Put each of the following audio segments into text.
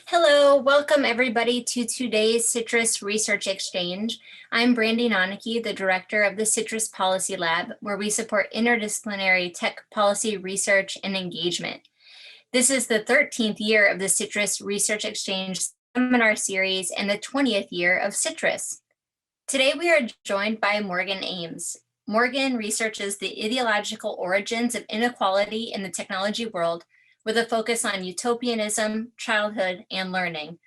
Hello, welcome everybody to today's CITRIS Research Exchange. I'm Brandy Noneke, the director of the CITRIS Policy Lab, where we support interdisciplinary tech policy research and engagement. This is the 13th year of the CITRIS Research Exchange seminar series and the 20th year of CITRIS. Today we are joined by Morgan Ames. Morgan researches the ideological origins of inequality in the technology world with a focus on utopianism, childhood, and learning.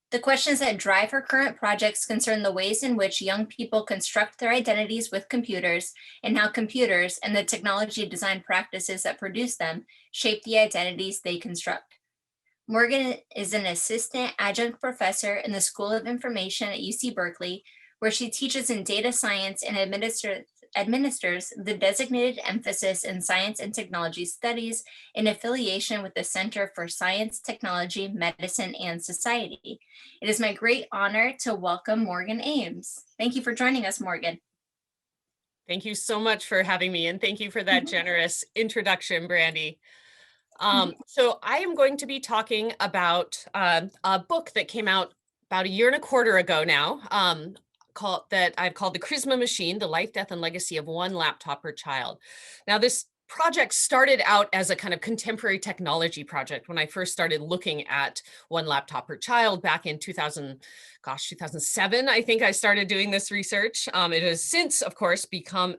The questions that drive her current projects concern the ways in which young people construct their identities with computers and how computers and the technology design practices that produce them shape the identities they construct. Morgan is an assistant adjunct professor in the School of Information at UC Berkeley, where she teaches in data science and administers the designated emphasis in science and technology studies in affiliation with the Center for Science, Technology, Medicine, and Society. It is my great honor to welcome Morgan Ames. Thank you for joining us, Morgan. Thank you so much for having me, and thank you for that generous introduction, Brandy. So I am going to be talking about a book that came out about a year and a quarter ago now, that I've called The Charisma Machine, The Life, Death, and Legacy of One Laptop Per Child. Now, this project started out as a kind of contemporary technology project when I first started looking at one laptop per child back in 2007, I think I started doing this research. It has since, of course, become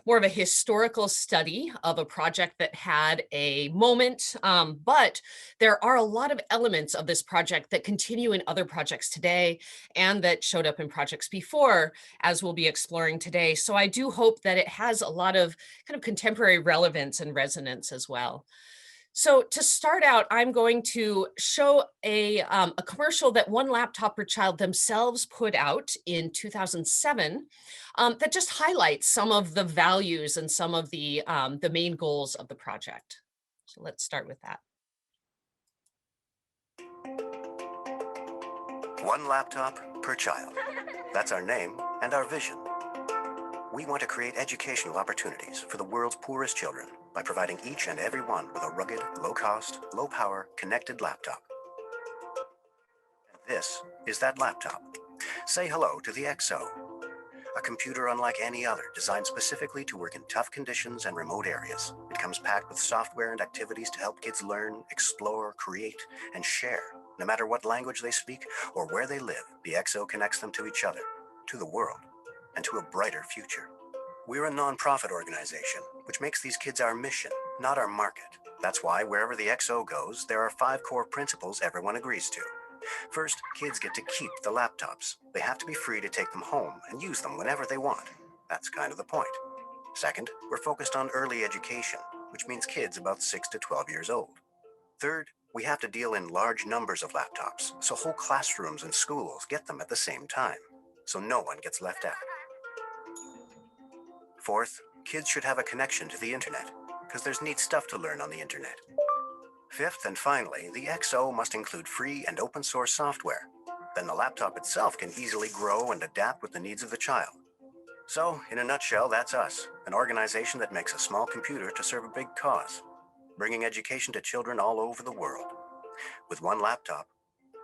more of a historical study of a project that had a moment, but there are a lot of elements of this project that continue in other projects today and that showed up in projects before, as we'll be exploring today. So I do hope that it has a lot of kind of contemporary relevance and resonance as well. So to start out, I'm going to show a commercial that One Laptop Per Child themselves put out in 2007 that just highlights some of the values and some of the main goals of the project. So let's start with that. One laptop per child. That's our name and our vision. We want to create educational opportunities for the world's poorest children by providing each and every one with a rugged, low-cost, low-power, connected laptop. And this is that laptop. Say hello to the XO, a computer unlike any other, designed specifically to work in tough conditions and remote areas. It comes packed with software and activities to help kids learn, explore, create, and share. No matter what language they speak or where they live, the XO connects them to each other, to the world, and to a brighter future. We're a non-profit organization, which makes these kids our mission, not our market. That's why wherever the XO goes, there are 5 core principles everyone agrees to. First, kids get to keep the laptops. They have to be free to take them home and use them whenever they want. That's kind of the point. Second, we're focused on early education, which means kids about 6 to 12 years old. Third, we have to deal in large numbers of laptops, so whole classrooms and schools get them at the same time, so no one gets left out. Fourth, kids should have a connection to the internet, because there's neat stuff to learn on the internet. Fifth, and finally, the XO must include free and open source software. Then the laptop itself can easily grow and adapt with the needs of the child. So, in a nutshell, that's us, an organization that makes a small computer to serve a big cause, bringing education to children all over the world, with one laptop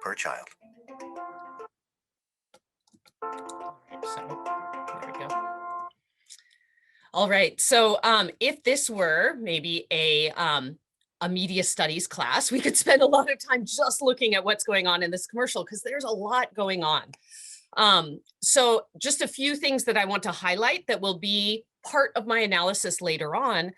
per child. So there we go. All right, so if this were maybe a media studies class, we could spend a lot of time just looking at what's going on in this commercial because there's a lot going on. So just a few things that I want to highlight that will be part of my analysis later on.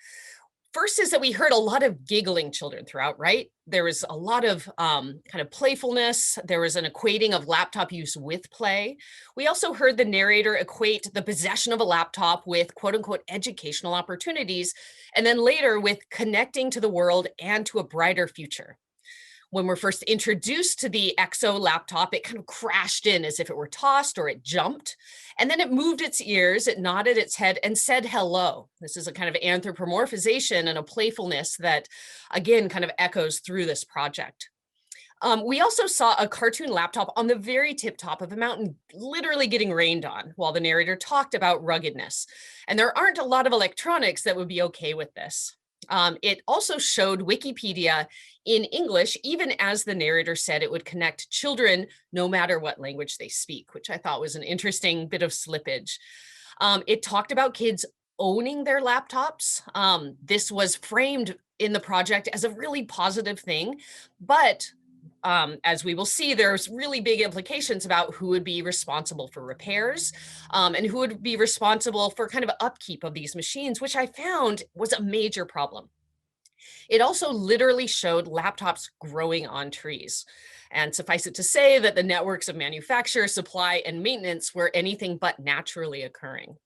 First is that we heard a lot of giggling children throughout, right? There was a lot of kind of playfulness. There was an equating of laptop use with play. We also heard the narrator equate the possession of a laptop with quote unquote educational opportunities, and then later with connecting to the world and to a brighter future. When we're first introduced to the XO laptop, it kind of crashed in as if it were tossed or it jumped. And then it moved its ears, it nodded its head and said hello. This is a kind of anthropomorphization and a playfulness that, again, kind of echoes through this project. We also saw a cartoon laptop on the very tip top of a mountain, literally getting rained on while the narrator talked about ruggedness. And there aren't a lot of electronics that would be okay with this. It also showed Wikipedia in English, even as the narrator said it would connect children no matter what language they speak, which I thought was an interesting bit of slippage. It talked about kids owning their laptops. This was framed in the project as a really positive thing, but as we will see, there's really big implications about who would be responsible for repairs and who would be responsible for kind of upkeep of these machines, which I found was a major problem. It also literally showed laptops growing on trees. And suffice it to say that the networks of manufacture, supply, and maintenance were anything but naturally occurring.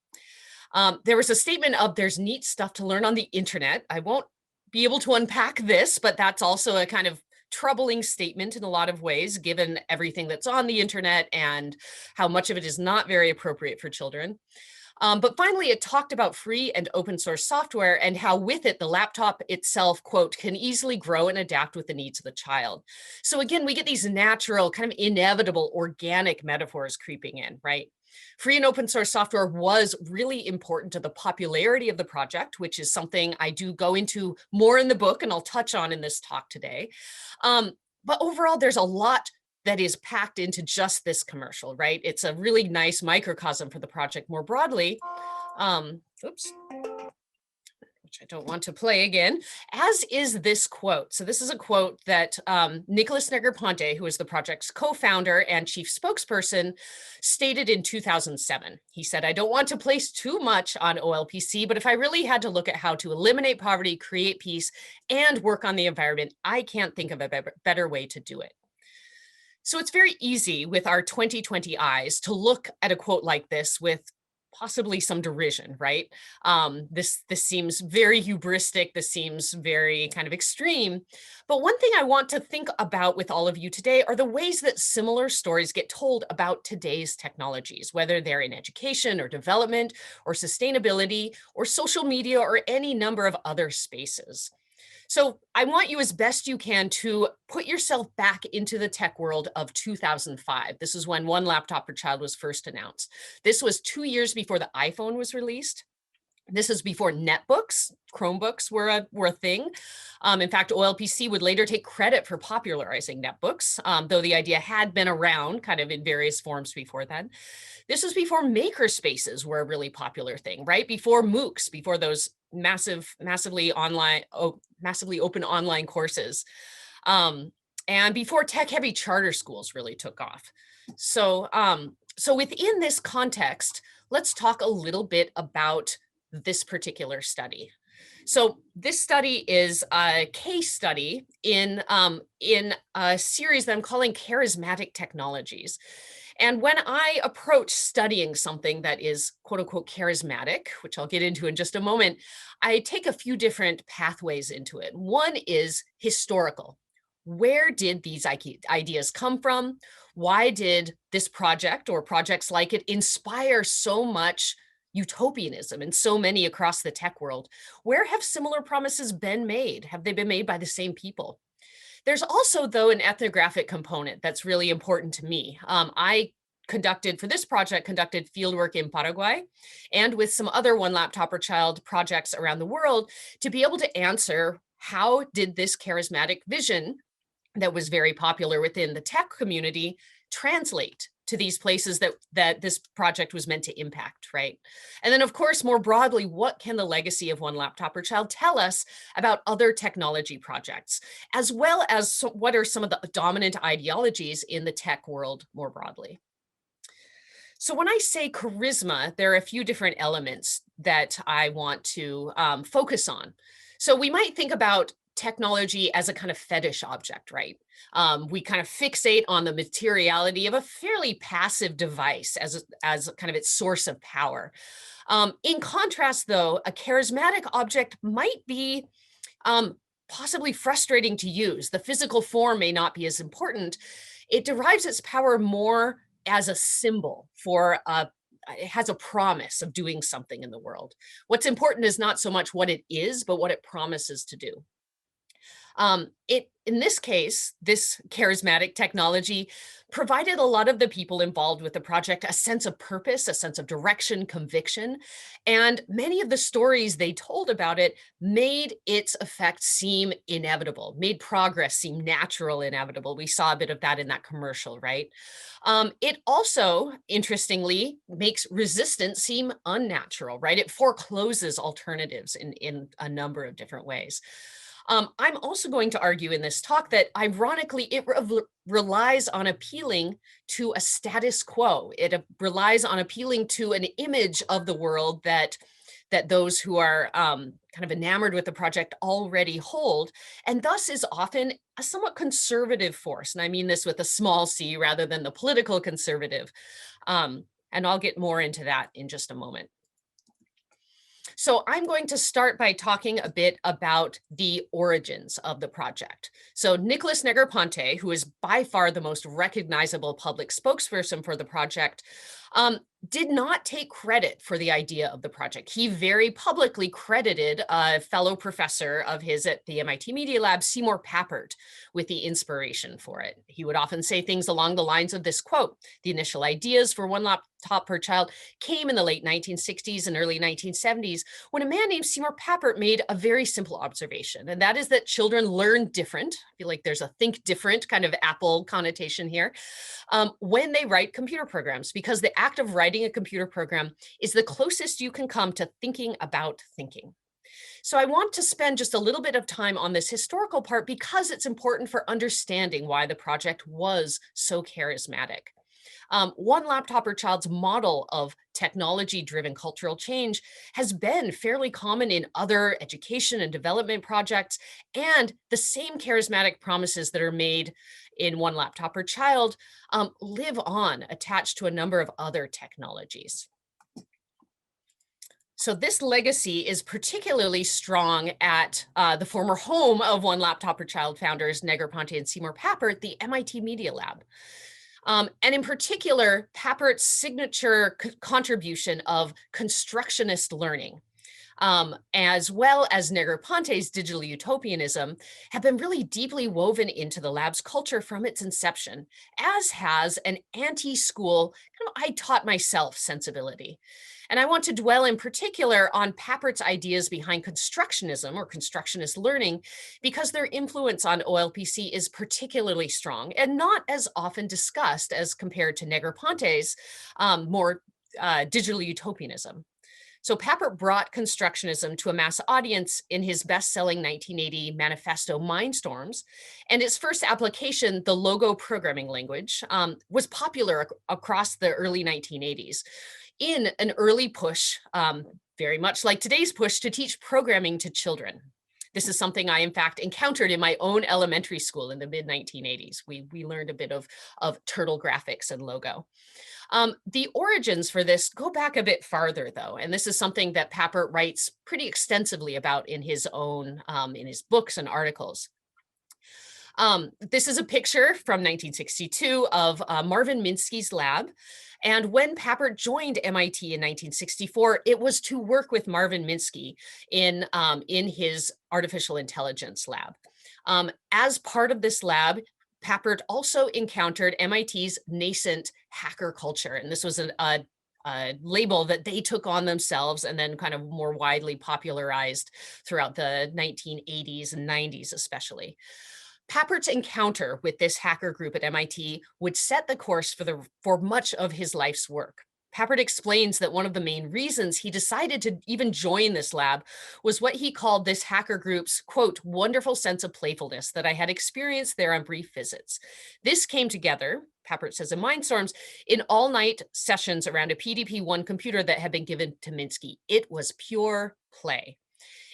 There was a statement of there's neat stuff to learn on the internet. I won't be able to unpack this, but that's also a kind of troubling statement in a lot of ways, given everything that's on the internet and how much of it is not very appropriate for children. But finally, it talked about free and open source software and how with it, the laptop itself, quote, can easily grow and adapt with the needs of the child. So again, we get these natural, kind of inevitable, organic metaphors creeping in, right? Free and open source software was really important to the popularity of the project, which is something I do go into more in the book and I'll touch on in this talk today. But overall, there's a lot that is packed into just this commercial, right? It's a really nice microcosm for the project more broadly. Oops, which I don't want to play again, as is this quote. So this is a quote that Nicholas Negroponte, who is the project's co-founder and chief spokesperson, stated in 2007. He said, "I don't want to place too much on OLPC, but if I really had to look at how to eliminate poverty, create peace, and work on the environment, I can't think of a better way to do it." So it's very easy with our 2020 eyes to look at a quote like this with possibly some derision, right? This seems very hubristic. This seems very kind of extreme. But one thing I want to think about with all of you today are the ways that similar stories get told about today's technologies, whether they're in education or development or sustainability or social media or any number of other spaces. So I want you as best you can to put yourself back into the tech world of 2005. This is when one laptop per child was first announced. This was 2 years before the iPhone was released. This is before netbooks, Chromebooks were a thing. In fact, OLPC would later take credit for popularizing netbooks, though the idea had been around kind of in various forms before then. This was before maker spaces were a really popular thing, right? Before MOOCs, before those massively open online courses. And before tech-heavy charter schools really took off. So within this context, let's talk a little bit about this particular study. So this study is a case study in a series that I'm calling Charismatic Technologies. And when I approach studying something that is quote unquote charismatic, which I'll get into in just a moment, I take a few different pathways into it. One is historical. Where did these ideas come from? Why did this project or projects like it inspire so much utopianism and so many across the tech world? Where have similar promises been made? Have they been made by the same people? There's also, though, an ethnographic component that's really important to me. I for this project, conducted fieldwork in Paraguay and with some other one laptop per child projects around the world to be able to answer how did this charismatic vision that was very popular within the tech community translate to these places that this project was meant to impact, right? And then, of course, more broadly, what can the legacy of one laptop per child tell us about other technology projects, as well as what are some of the dominant ideologies in the tech world more broadly? So when I say charisma, there are a few different elements that I want to focus on. So we might think about technology as a kind of fetish object, right? We kind of fixate on the materiality of a fairly passive device as kind of its source of power. In contrast, though, a charismatic object might be possibly frustrating to use. The physical form may not be as important. It derives its power more as a symbol for it has a promise of doing something in the world. What's important is not so much what it is, but what it promises to do. In this case, this charismatic technology provided a lot of the people involved with the project a sense of purpose, a sense of direction, conviction, and many of the stories they told about it made its effect seem inevitable, made progress seem natural, inevitable. We saw a bit of that in that commercial, right? It also, interestingly, makes resistance seem unnatural, right? It forecloses alternatives in a number of different ways. I'm also going to argue in this talk that ironically, it relies on appealing to a status quo. It relies on appealing to an image of the world that those who are kind of enamored with the project already hold, and thus is often a somewhat conservative force. And I mean this with a small c rather than the political conservative. And I'll get more into that in just a moment. So I'm going to start by talking a bit about the origins of the project. So Nicholas Negroponte, who is by far the most recognizable public spokesperson for the project, did not take credit for the idea of the project. He very publicly credited a fellow professor of his at the MIT Media Lab, Seymour Papert, with the inspiration for it. He would often say things along the lines of this quote: "The initial ideas for one laptop per child came in the late 1960s and early 1970s when a man named Seymour Papert made a very simple observation, and that is that children learn different." I feel like there's a think different kind of Apple connotation here, when they write computer programs, because the act of writing a computer program is the closest you can come to thinking about thinking. So I want to spend just a little bit of time on this historical part because it's important for understanding why the project was so charismatic. One laptop per child's model of technology-driven cultural change has been fairly common in other education and development projects, and the same charismatic promises that are made in one laptop per child live on, attached to a number of other technologies. So this legacy is particularly strong at the former home of one laptop per child founders, Negroponte and Seymour Papert, the MIT Media Lab. And in particular, Papert's signature contribution of constructionist learning, as well as Negroponte's digital utopianism, have been really deeply woven into the lab's culture from its inception, as has an anti-school, I taught myself sensibility. And I want to dwell in particular on Papert's ideas behind constructionism or constructionist learning, because their influence on OLPC is particularly strong and not as often discussed as compared to Negroponte's more digital utopianism. So Papert brought constructionism to a mass audience in his best-selling 1980 manifesto Mindstorms, and its first application, the Logo programming language, was popular across the early 1980s in an early push, very much like today's push, to teach programming to children. This is something I, in fact, encountered in my own elementary school in the mid-1980s. We learned a bit of turtle graphics and Logo. The origins for this go back a bit farther, though, and this is something that Papert writes pretty extensively about in his own, in his books and articles. This is a picture from 1962 of Marvin Minsky's lab. And when Papert joined MIT in 1964, it was to work with Marvin Minsky in his artificial intelligence lab. As part of this lab, Papert also encountered MIT's nascent hacker culture. And this was a label that they took on themselves and then kind of more widely popularized throughout the 1980s and 90s especially. Papert's encounter with this hacker group at MIT would set the course for much of his life's work. Papert explains that one of the main reasons he decided to even join this lab was what he called this hacker group's, quote, wonderful sense of playfulness that I had experienced there on brief visits. This came together, Papert says in Mindstorms, in all-night sessions around a PDP-1 computer that had been given to Minsky. It was pure play.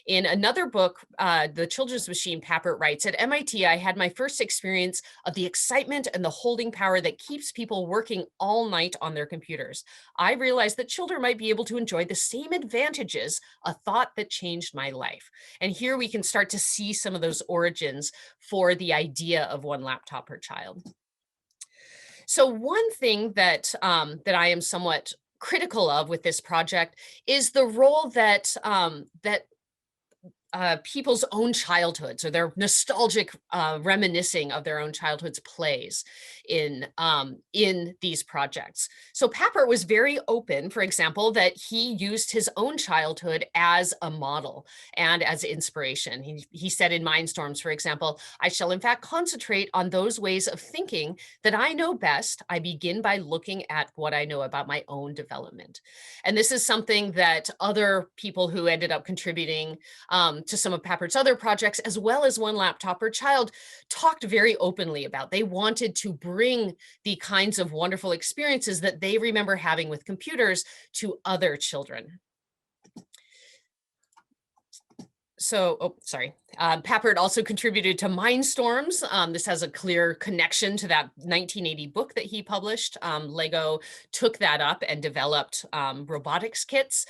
In another book, The Children's Machine, Papert writes, at MIT, I had my first experience of the excitement and the holding power that keeps people working all night on their computers. I realized that children might be able to enjoy the same advantages, a thought that changed my life. And here we can start to see some of those origins for the idea of one laptop per child. So one thing that, that I am somewhat critical of with this project is the role that people's own childhoods, or their nostalgic reminiscing of their own childhoods plays in these projects. So Papert was very open, for example, that he used his own childhood as a model and as inspiration. He said in Mindstorms, for example, "I shall in fact concentrate on those ways of thinking that I know best. I begin by looking at what I know about my own development." And this is something that other people who ended up contributing to some of Papert's other projects, as well as One Laptop Per Child, talked very openly about. They wanted to bring the kinds of wonderful experiences that they remember having with computers to other children. So, oh, sorry. Papert also contributed to Mindstorms. This has a clear connection to that 1980 book that he published. Lego took that up and developed robotics kits.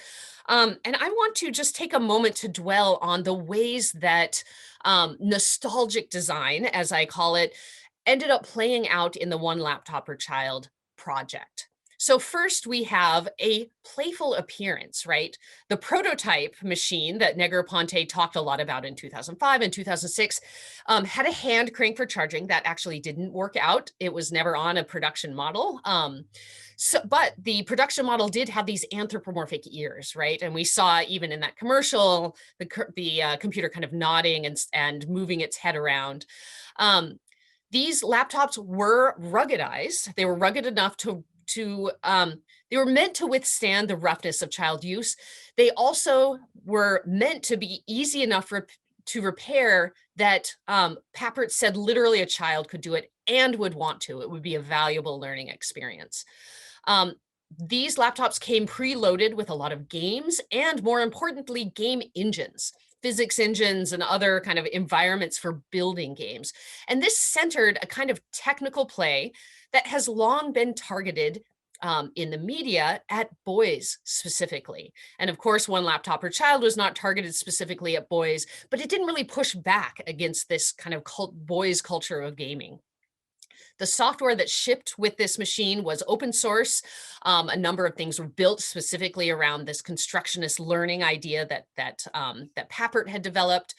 And I want to just take a moment to dwell on the ways that nostalgic design, as I call it, ended up playing out in the One Laptop Per Child project. So first we have a playful appearance, right? The prototype machine that Negroponte talked a lot about in 2005 and 2006 had a hand crank for charging. That actually didn't work out. It was never on a production model. But the production model did have these anthropomorphic ears, right? And we saw even in that commercial, the computer kind of nodding and moving its head around. These laptops were ruggedized. They were rugged enough they were meant to withstand the roughness of child use. They also were meant to be easy enough to repair that Papert said literally a child could do it and would want to. It would be a valuable learning experience. These laptops came preloaded with a lot of games and, more importantly, game engines, physics engines and other kind of environments for building games. And this centered a kind of technical play that has long been targeted in the media at boys specifically. And of course, One Laptop Per Child was not targeted specifically at boys, but it didn't really push back against this kind of boys culture of gaming. The software that shipped with this machine was open source. A number of things were built specifically around this constructionist learning idea that Papert had developed.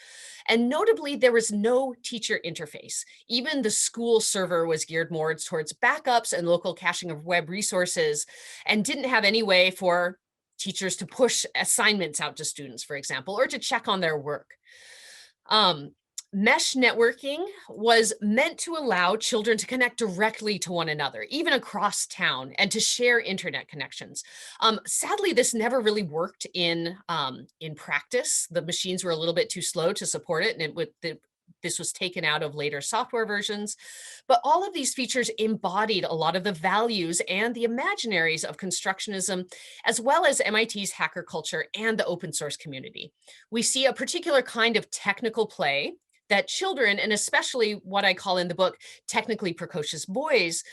And notably, there was no teacher interface. Even the school server was geared more towards backups and local caching of web resources, and didn't have any way for teachers to push assignments out to students, for example, or to check on their work. Mesh networking was meant to allow children to connect directly to one another, even across town, and to share internet connections. Sadly, this never really worked in practice. The machines were a little bit too slow to support it, and this was taken out of later software versions. But all of these features embodied a lot of the values and the imaginaries of Constructionism, as well as MIT's hacker culture and the open source community. We see a particular kind of technical play that children, and especially what I call in the book, technically precocious boys,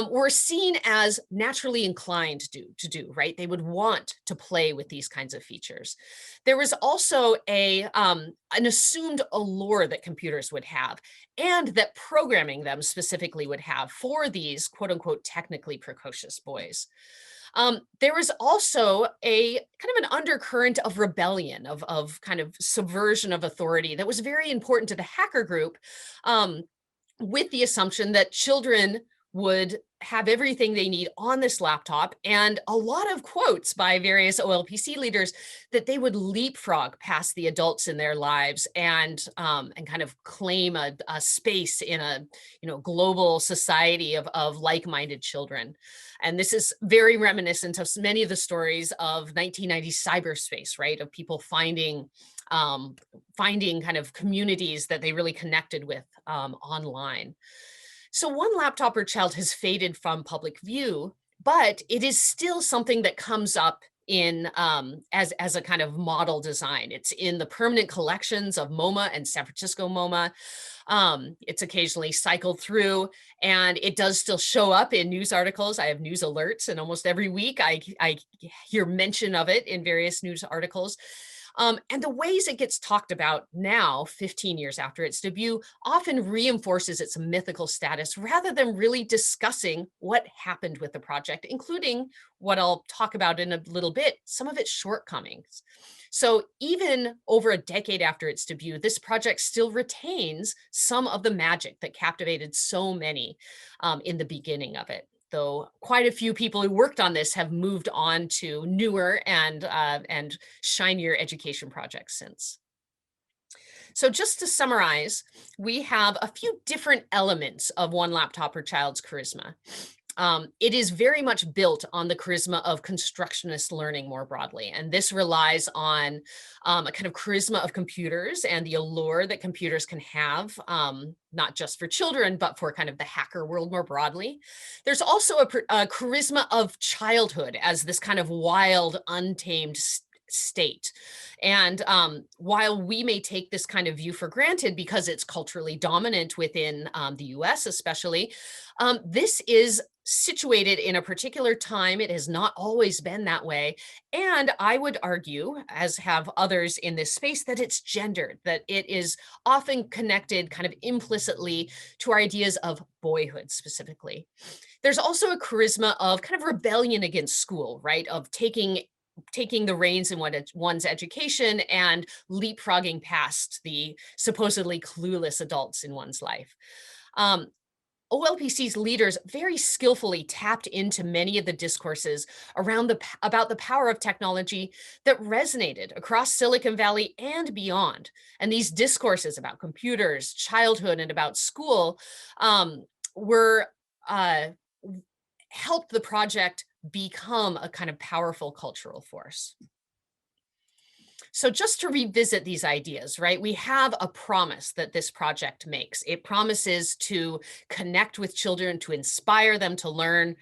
were seen as naturally inclined to do, right? They would want to play with these kinds of features. There was also an assumed allure that computers would have, and that programming them specifically would have for these quote unquote technically precocious boys. There was also a kind of an undercurrent of rebellion, of kind of subversion of authority that was very important to the hacker group, with the assumption that children would have everything they need on this laptop, and a lot of quotes by various OLPC leaders that they would leapfrog past the adults in their lives and kind of claim a space in a global society of like-minded children. And this is very reminiscent of many of the stories of 1990s cyberspace, right? Of people finding kind of communities that they really connected with online. So One Laptop Per Child has faded from public view, but it is still something that comes up in as a kind of model design. It's in the permanent collections of MoMA and San Francisco MoMA. It's occasionally cycled through, and it does still show up in news articles. I have news alerts, and almost every week I hear mention of it in various news articles. And the ways it gets talked about now, 15 years after its debut, often reinforces its mythical status rather than really discussing what happened with the project, including what I'll talk about in a little bit, some of its shortcomings. So even over a decade after its debut, this project still retains some of the magic that captivated so many in the beginning of it, though quite a few people who worked on this have moved on to newer and shinier education projects since. So just to summarize, we have a few different elements of One Laptop Per Child's charisma. It is very much built on the charisma of constructionist learning more broadly. And this relies on a kind of charisma of computers and the allure that computers can have, not just for children, but for kind of the hacker world more broadly. There's also a charisma of childhood as this kind of wild, untamed state. And while we may take this kind of view for granted because it's culturally dominant within the US especially, this is situated in a particular time. It has not always been that way. And I would argue, as have others in this space, that it's gendered, that it is often connected kind of implicitly to our ideas of boyhood specifically. There's also a charisma of kind of rebellion against school, right? Of taking the reins in one's education and leapfrogging past the supposedly clueless adults in one's life. OLPC's leaders very skillfully tapped into many of the discourses about the power of technology that resonated across Silicon Valley and beyond. And these discourses about computers, childhood, and about school helped the project become a kind of powerful cultural force. So just to revisit these ideas, right, we have a promise that this project makes. It promises to connect with children, to inspire them to learn,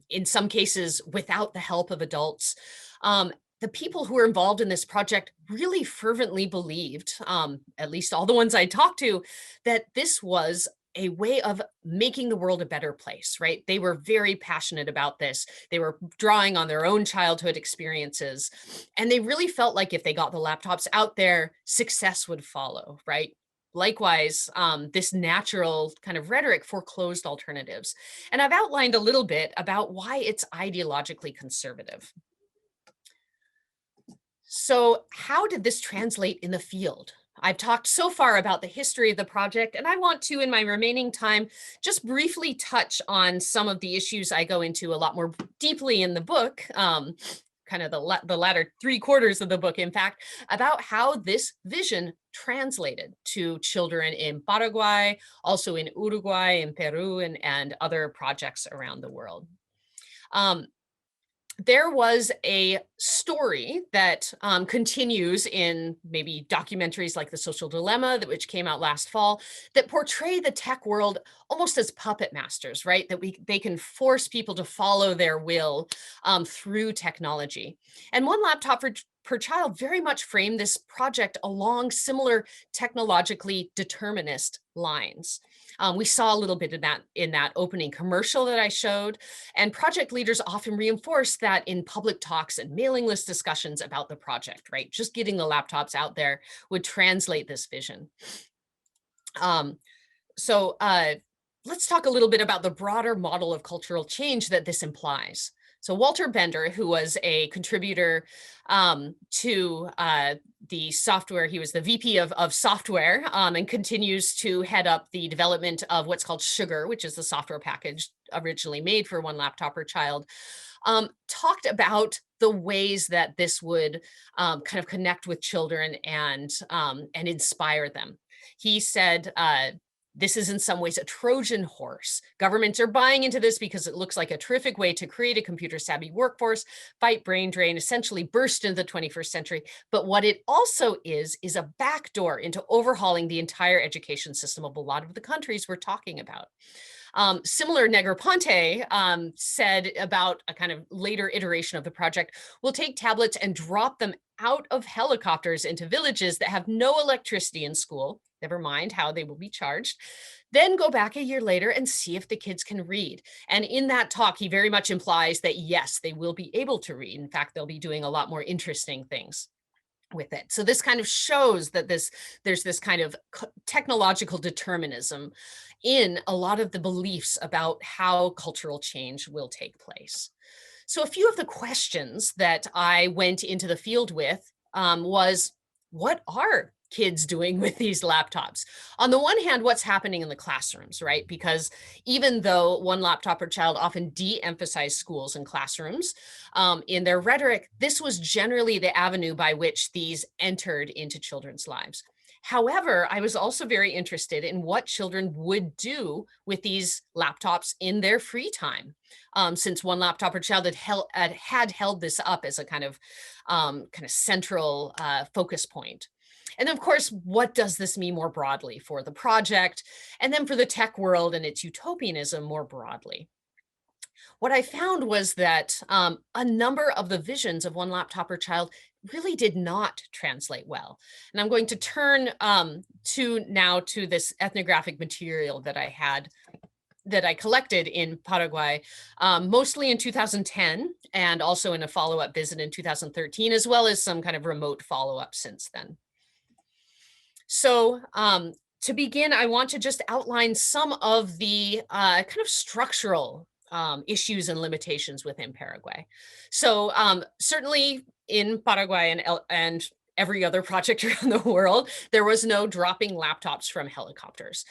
in some cases without the help of adults. The people who were involved in this project really fervently believed, at least all the ones I talked to, that this was a way of making the world a better place, right? They were very passionate about this. They were drawing on their own childhood experiences. And they really felt like if they got the laptops out there, success would follow, right? Likewise, this natural kind of rhetoric foreclosed alternatives. And I've outlined a little bit about why it's ideologically conservative. So how did this translate in the field? I've talked so far about the history of the project, and I want to, in my remaining time, just briefly touch on some of the issues I go into a lot more deeply in the book, kind of the latter 3/4 of the book, in fact, about how this vision translated to children in Paraguay, also in Uruguay, in Peru, and other projects around the world. There was a story that continues in maybe documentaries like The Social Dilemma, which came out last fall, that portray the tech world almost as puppet masters, right? That they can force people to follow their will through technology. And One Laptop Per Child very much framed this project along similar technologically determinist lines. We saw a little bit of that in that opening commercial that I showed, and project leaders often reinforce that in public talks and mailing list discussions about the project, right? Just getting the laptops out there would translate this vision. Let's talk a little bit about the broader model of cultural change that this implies. So Walter Bender, who was a contributor to the software, he was the VP of software and continues to head up the development of what's called Sugar, which is the software package originally made for One Laptop Per Child, talked about the ways that this would kind of connect with children and inspire them. He said, this is in some ways a Trojan horse. Governments are buying into this because it looks like a terrific way to create a computer savvy workforce, fight brain drain, essentially burst into the 21st century. But what it also is a backdoor into overhauling the entire education system of a lot of the countries we're talking about. Similar, Negroponte said about a kind of later iteration of the project, we'll take tablets and drop them out of helicopters into villages that have no electricity in school, never mind how they will be charged, then go back a year later and see if the kids can read. And in that talk, he very much implies that yes, they will be able to read. In fact, they'll be doing a lot more interesting things with it. So this kind of shows that there's this kind of technological determinism in a lot of the beliefs about how cultural change will take place. So a few of the questions that I went into the field with was, what are kids doing with these laptops? On the one hand, what's happening in the classrooms, right? Because even though one laptop per child often de-emphasized schools and classrooms in their rhetoric, this was generally the avenue by which these entered into children's lives. However, I was also very interested in what children would do with these laptops in their free time, since one laptop per child had held this up as a kind of central focus point. And of course, what does this mean more broadly for the project, and then for the tech world and its utopianism more broadly? What I found was that a number of the visions of one laptop per child really did not translate well. And I'm going to turn to this ethnographic material that I collected in Paraguay, mostly in 2010, and also in a follow-up visit in 2013, as well as some kind of remote follow-up since then. So to begin, I want to just outline some of the kind of structural issues and limitations within Paraguay. So certainly in Paraguay and every other project around the world, there was no dropping laptops from helicopters.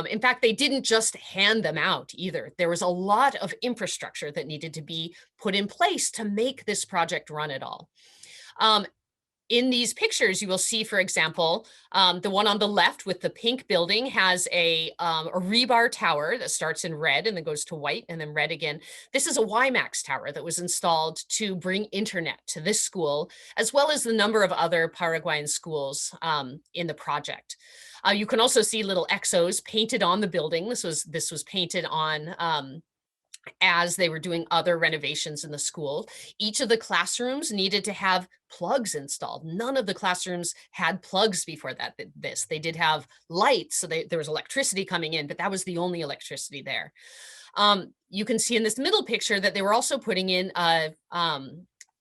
In fact, they didn't just hand them out either. There was a lot of infrastructure that needed to be put in place to make this project run at all. In these pictures, you will see, for example, the one on the left with the pink building has a rebar tower that starts in red and then goes to white and then red again. This is a WiMAX tower that was installed to bring internet to this school, as well as the number of other Paraguayan schools in the project. You can also see little exos painted on the building. This was painted on as they were doing other renovations in the school. Each of the classrooms needed to have plugs installed. None of the classrooms had plugs before this. They did have lights, so there was electricity coming in, but that was the only electricity there. You can see in this middle picture that they were also putting in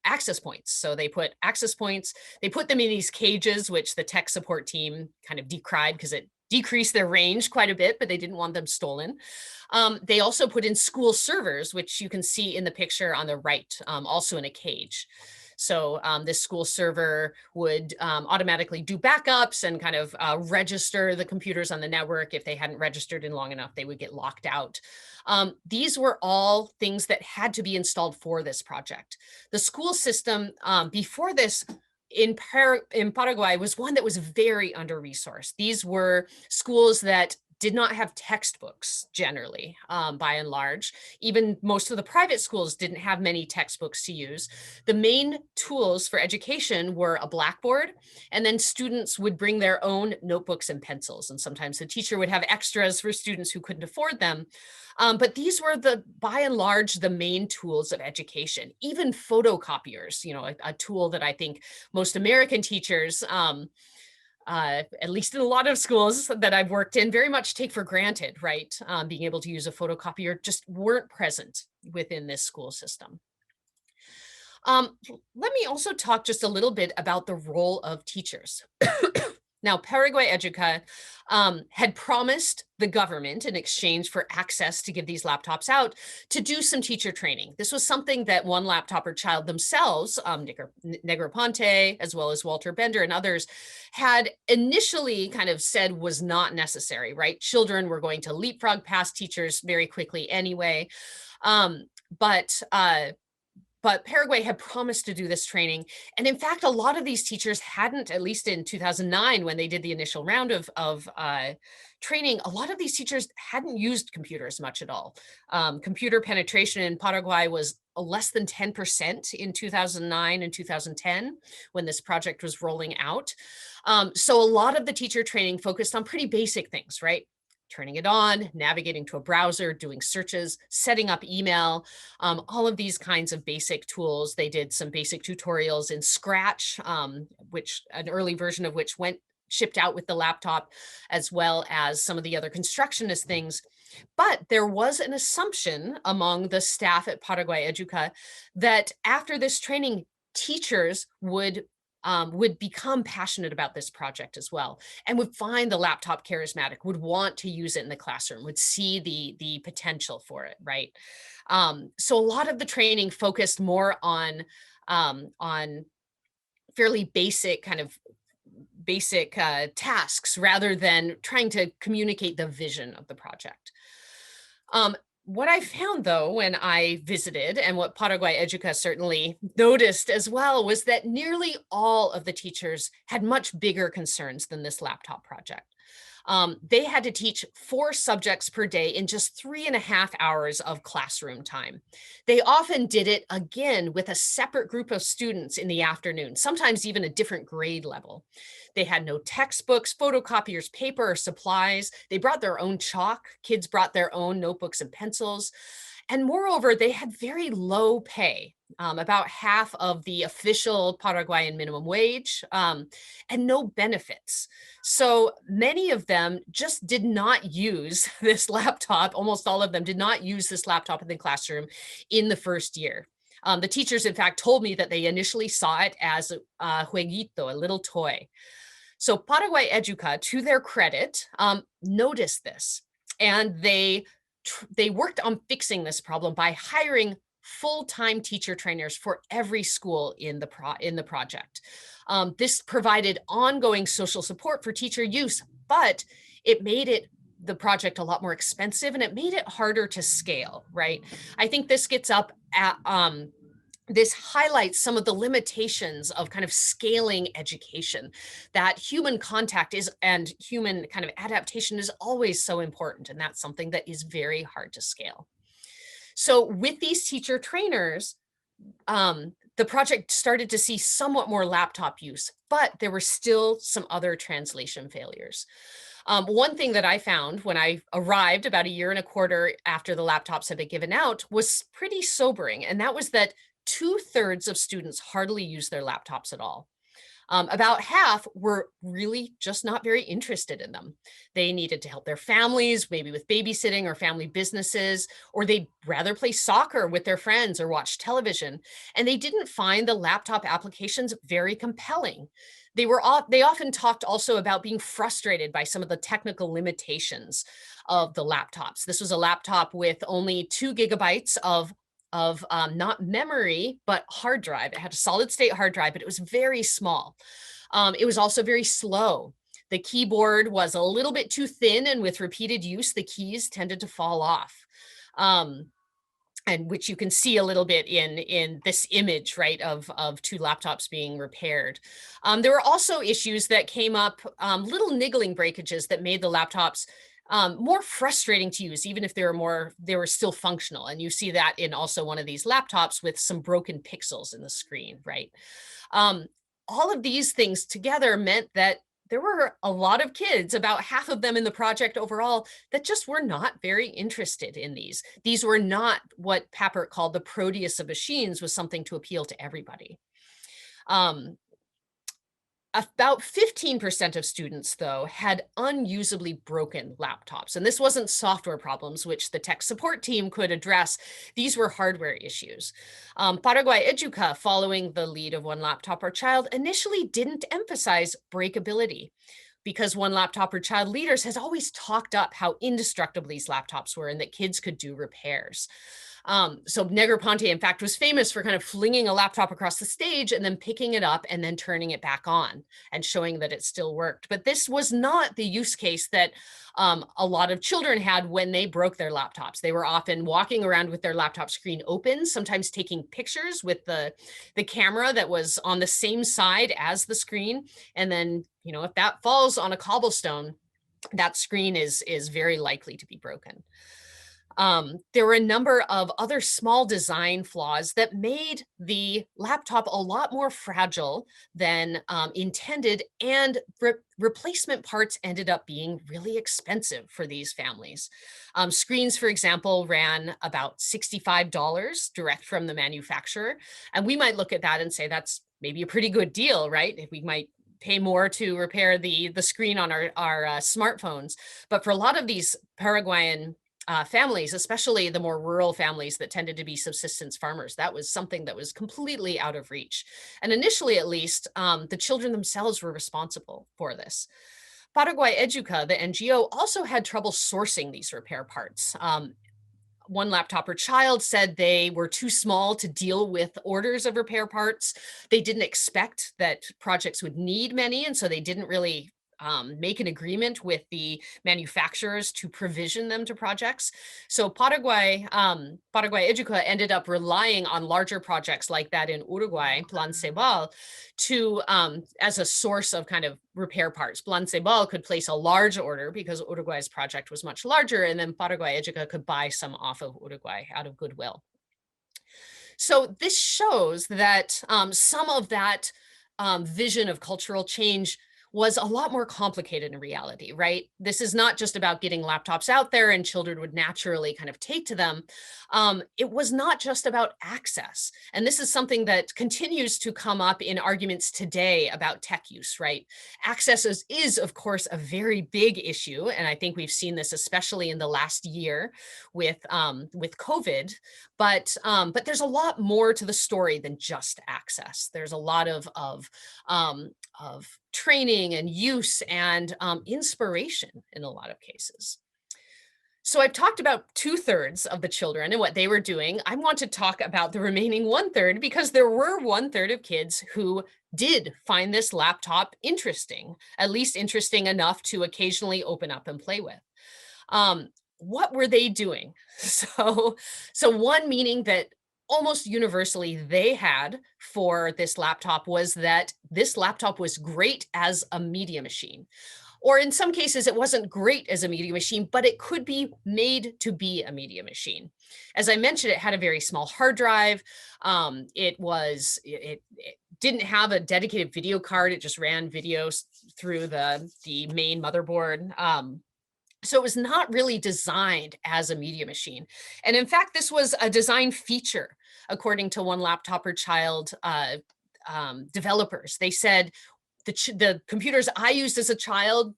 access points. So they put access points, they put them in these cages, which the tech support team kind of decried because it decreased their range quite a bit, but they didn't want them stolen. They also put in school servers, which you can see in the picture on the right, also in a cage. So this school server would automatically do backups and kind of register the computers on the network. If they hadn't registered in long enough, they would get locked out. These were all things that had to be installed for this project. The school system before this in Paraguay was one that was very under-resourced. These were schools that did not have textbooks generally, by and large. Even most of the private schools didn't have many textbooks to use. The main tools for education were a blackboard, and then students would bring their own notebooks and pencils. And sometimes the teacher would have extras for students who couldn't afford them. But these were by and large, the main tools of education. Even photocopiers, a tool that I think most American teachers, at least in a lot of schools that I've worked in, very much take for granted, right? Being able to use a photocopier just weren't present within this school system. Let me also talk just a little bit about the role of teachers. Now, Paraguay Educa had promised the government in exchange for access to give these laptops out to do some teacher training. This was something that one laptop per child themselves, Negroponte, as well as Walter Bender and others, had initially kind of said was not necessary, right? Children were going to leapfrog past teachers very quickly anyway. But Paraguay had promised to do this training. And in fact, a lot of these teachers hadn't, at least in 2009, when they did the initial round of training, a lot of these teachers hadn't used computers much at all. Computer penetration in Paraguay was less than 10% in 2009 and 2010 when this project was rolling out. So a lot of the teacher training focused on pretty basic things, right? Turning it on, navigating to a browser, doing searches, setting up email, all of these kinds of basic tools. They did some basic tutorials in Scratch, which an early version of which shipped out with the laptop, as well as some of the other constructionist things. But there was an assumption among the staff at Paraguay Educa that after this training, teachers would become passionate about this project as well, and would find the laptop charismatic, would want to use it in the classroom, would see the potential for it, right? So a lot of the training focused more on fairly basic tasks rather than trying to communicate the vision of the project. What I found, though, when I visited, and what Paraguay Educa certainly noticed as well, was that nearly all of the teachers had much bigger concerns than this laptop project. They had to teach 4 subjects per day in just 3.5 hours of classroom time. They often did it again with a separate group of students in the afternoon, sometimes even a different grade level. They had no textbooks, photocopiers, paper, or supplies. They brought their own chalk. Kids brought their own notebooks and pencils. And moreover, they had very low pay, about half of the official Paraguayan minimum wage, and no benefits. So many of them just did not use this laptop. Almost all of them did not use this laptop in the classroom in the first year. The teachers, in fact, told me that they initially saw it as a jueguito, a little toy. So Paraguay Educa, to their credit, noticed this, and they worked on fixing this problem by hiring full-time teacher trainers for every school in the project. This provided ongoing social support for teacher use, but it made the project a lot more expensive, and it made it harder to scale, right? I think this gets up at, this highlights some of the limitations of kind of scaling education, that human contact and human kind of adaptation is always so important. And that's something that is very hard to scale. So with these teacher trainers, the project started to see somewhat more laptop use, but there were still some other translation failures. One thing that I found when I arrived about 1.25 years after the laptops had been given out was pretty sobering. And that was that 2/3 of students hardly used their laptops at all. About half were really just not very interested in them. They needed to help their families, maybe with babysitting or family businesses, or they'd rather play soccer with their friends or watch television. And they didn't find the laptop applications very compelling. They often talked also about being frustrated by some of the technical limitations of the laptops. This was a laptop with only 2 gigabytes of not memory, but hard drive. It had a solid state hard drive, but it was very small. It was also very slow. The keyboard was a little bit too thin, and with repeated use, the keys tended to fall off. And which you can see a little bit in this image, right, of 2 laptops being repaired. There were also issues that came up, little niggling breakages that made the laptops more frustrating to use, even if they were still functional. And you see that in also one of these laptops with some broken pixels in the screen, right? All of these things together meant that there were a lot of kids, about half of them in the project overall, that just were not very interested in these. These were not what Papert called the Proteus of machines, was something to appeal to everybody. About 15% of students, though, had unusably broken laptops. And this wasn't software problems, which the tech support team could address. These were hardware issues. Paraguay Educa, following the lead of one laptop per child, initially didn't emphasize breakability, because one laptop per child leaders has always talked up how indestructible these laptops were and that kids could do repairs. So Negroponte, in fact, was famous for kind of flinging a laptop across the stage and then picking it up and then turning it back on and showing that it still worked. But this was not the use case that a lot of children had when they broke their laptops. They were often walking around with their laptop screen open, sometimes taking pictures with the camera that was on the same side as the screen. And then, you know, if that falls on a cobblestone, that screen is very likely to be broken. There were a number of other small design flaws that made the laptop a lot more fragile than intended, and replacement parts ended up being really expensive for these families. Screens, for example, ran about $65 direct from the manufacturer. And we might look at that and say that's maybe a pretty good deal, right? If we might pay more to repair the screen on our smartphones. But for a lot of these Paraguayan families, especially the more rural families that tended to be subsistence farmers, that was something that was completely out of reach. And initially, at least, the children themselves were responsible for this. Paraguay Educa, the NGO, also had trouble sourcing these repair parts. one laptop per child said they were too small to deal with orders of repair parts. They didn't expect that projects would need many, and so they didn't really make an agreement with the manufacturers to provision them to projects. So Paraguay Educa ended up relying on larger projects like that in Uruguay, Plan Ceibal, to as a source of kind of repair parts. Plan Ceibal could place a large order because Uruguay's project was much larger, and then Paraguay Educa could buy some off of Uruguay out of goodwill. So this shows that some of that vision of cultural change was a lot more complicated in reality, right? This is not just about getting laptops out there and children would naturally kind of take to them. It was not just about access. And this is something that continues to come up in arguments today about tech use, right? Access is of course, a very big issue. And I think we've seen this especially in the last year with COVID. But there's a lot more to the story than just access. There's a lot of training and use and inspiration in a lot of cases. So I've talked about 2/3 of the children and what they were doing. I want to talk about the remaining 1/3 because there were 1/3 of kids who did find this laptop interesting, at least interesting enough to occasionally open up and play with. What were they doing? So one meaning that almost universally they had for this laptop was that this laptop was great as a media machine. Or in some cases, it wasn't great as a media machine, but it could be made to be a media machine. As I mentioned, it had a very small hard drive. It didn't have a dedicated video card. It just ran videos through the main motherboard. So it was not really designed as a media machine. And in fact, this was a design feature, according to one laptop per child developers. They said the computers I used as a child,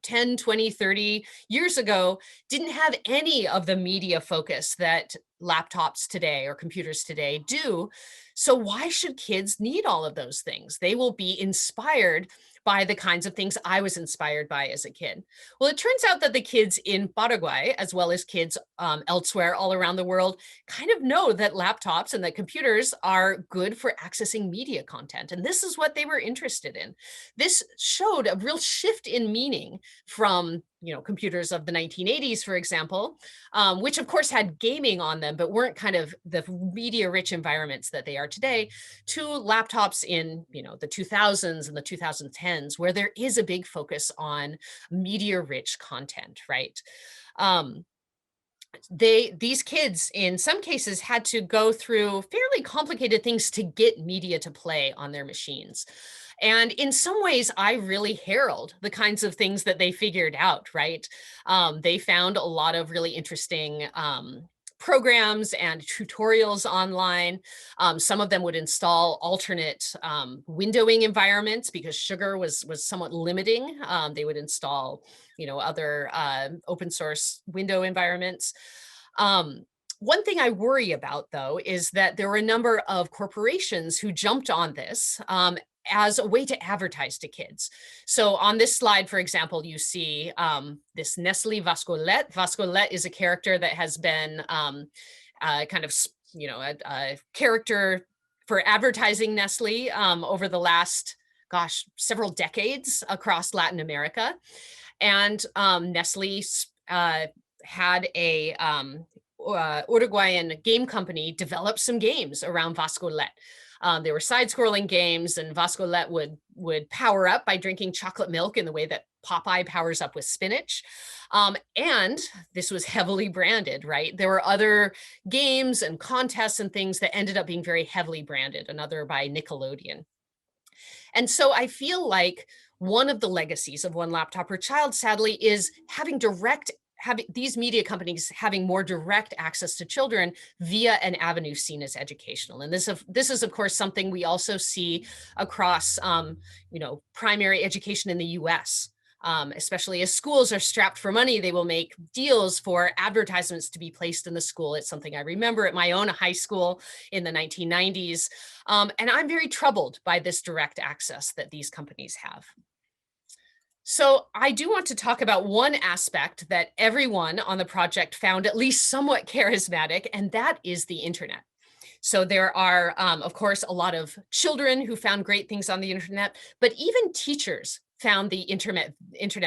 10, 20, 30 years ago, didn't have any of the media focus that laptops today or computers today do. So why should kids need all of those things? They will be inspired by the kinds of things I was inspired by as a kid. Well, it turns out that the kids in Paraguay, as well as kids elsewhere all around the world, kind of know that laptops and that computers are good for accessing media content. And this is what they were interested in. This showed a real shift in meaning from computers of the 1980s, for example, which of course had gaming on them, but weren't kind of the media-rich environments that they are today, to laptops in the 2000s and the 2010s, where there is a big focus on media-rich content, right? These kids, in some cases, had to go through fairly complicated things to get media to play on their machines. And in some ways, I really herald the kinds of things that they figured out, right? They found a lot of really interesting programs and tutorials online. Some of them would install alternate windowing environments because sugar was somewhat limiting. They would install, other open source window environments. One thing I worry about, though, is that there were a number of corporations who jumped on this as a way to advertise to kids. So on this slide, for example, you see this Nestle Vascolet. Vascolet is a character that has been kind of, a character for advertising Nestle over the last, several decades across Latin America. And Nestle had a Uruguayan game company develop some games around Vascolet. They were side-scrolling games, and Vascolet would power up by drinking chocolate milk in the way that Popeye powers up with spinach. And this was heavily branded, right? There were other games and contests and things that ended up being very heavily branded, another by Nickelodeon. And so I feel like one of the legacies of One Laptop Per Child, sadly, is having these media companies having more direct access to children via an avenue seen as educational. And this is of course something we also see across primary education in the US. Especially as schools are strapped for money, they will make deals for advertisements to be placed in the school. It's something I remember at my own high school in the 1990s. And I'm very troubled by this direct access that these companies have. So I do want to talk about one aspect that everyone on the project found at least somewhat charismatic, and that is the internet. So there are, of course, a lot of children who found great things on the internet, but even teachers found the internet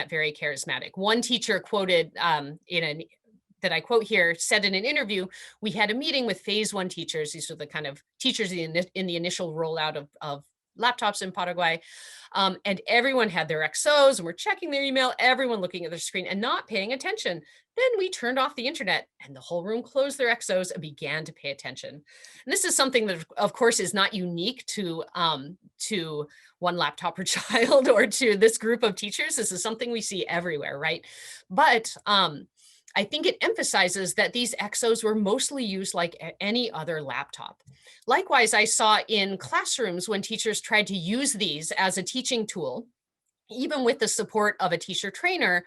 very charismatic. One teacher quoted that I quote here, said in an interview, "We had a meeting with phase one teachers." These are the kind of teachers in the initial rollout of laptops in Paraguay. And everyone had their XOs and were checking their email, everyone looking at their screen and not paying attention. Then we turned off the internet and the whole room closed their XOs and began to pay attention. And this is something that, of course, is not unique to one laptop per child or to this group of teachers. This is something we see everywhere, right? But I think it emphasizes that these XOs were mostly used like any other laptop. Likewise, I saw in classrooms when teachers tried to use these as a teaching tool, even with the support of a teacher trainer,